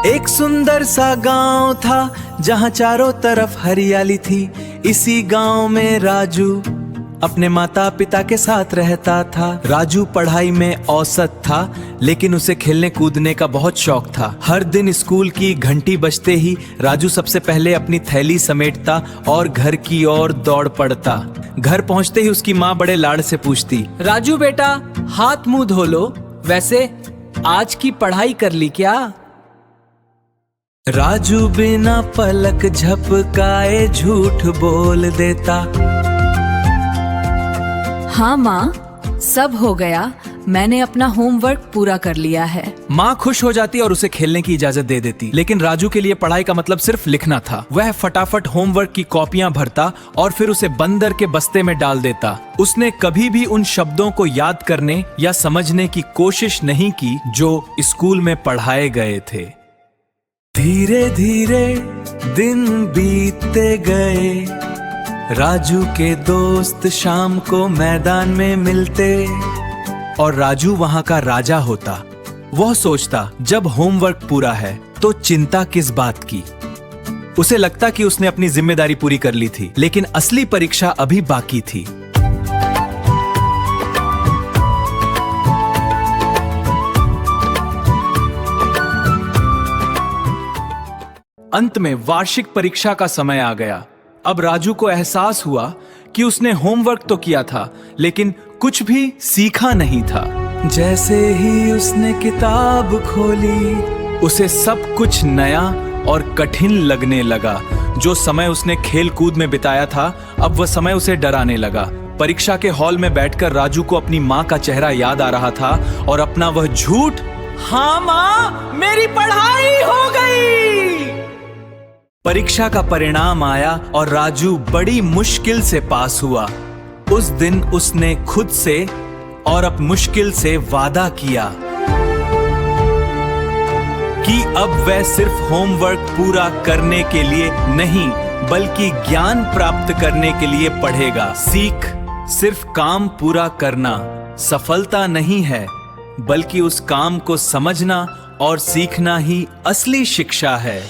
एक सुंदर सा गांव था जहां चारों तरफ हरियाली थी। इसी गांव में राजू अपने माता पिता के साथ रहता था। राजू पढ़ाई में औसत था, लेकिन उसे खेलने कूदने का बहुत शौक था। हर दिन स्कूल की घंटी बजते ही राजू सबसे पहले अपनी थैली समेटता और घर की ओर दौड़ पड़ता। घर पहुंचते ही उसकी माँ बड़े लाड़ से पूछती, राजू बेटा, हाथ मुंह धो लो। वैसे आज की पढ़ाई कर ली क्या? राजू बिना पलक झपकाए झूठ बोल देता। हाँ माँ, सब हो गया। मैंने अपना होमवर्क पूरा कर लिया है। माँ खुश हो जाती और उसे खेलने की इजाजत दे देती। लेकिन राजू के लिए पढ़ाई का मतलब सिर्फ लिखना था। वह फटाफट होमवर्क की कॉपियां भरता और फिर उसे बंदर के बस्ते में डाल देता। उसने कभी भी उन शब्दों को याद करने या समझने की कोशिश नहीं की जो स्कूल में पढ़ाए गए थे। धीरे धीरे दिन बीतते गए। राजू के दोस्त शाम को मैदान में मिलते और राजू वहां का राजा होता। वह सोचता, जब होमवर्क पूरा है तो चिंता किस बात की। उसे लगता कि उसने अपनी जिम्मेदारी पूरी कर ली थी, लेकिन असली परीक्षा अभी बाकी थी। अंत में वार्षिक परीक्षा का समय आ गया। अब राजू को एहसास हुआ कि उसने होमवर्क तो किया था, लेकिन कुछ भी सीखा नहीं था। जैसे ही उसने किताब खोली, उसे सब कुछ नया और कठिन लगने लगा। जो समय उसने खेल कूद में बिताया था, अब वह समय उसे डराने लगा। परीक्षा के हॉल में बैठकर राजू को अपनी माँ का चेहरा याद आ रहा था और अपना वह झूठ, हाँ माँ, मेरी पढ़ाई हो गई। परीक्षा का परिणाम आया और राजू बड़ी मुश्किल से पास हुआ। उस दिन उसने खुद से और अब मुश्किल से वादा किया कि अब वह सिर्फ होमवर्क पूरा करने के लिए नहीं, बल्कि ज्ञान प्राप्त करने के लिए पढ़ेगा। सीख सिर्फ काम पूरा करना सफलता नहीं है, बल्कि उस काम को समझना और सीखना ही असली शिक्षा है।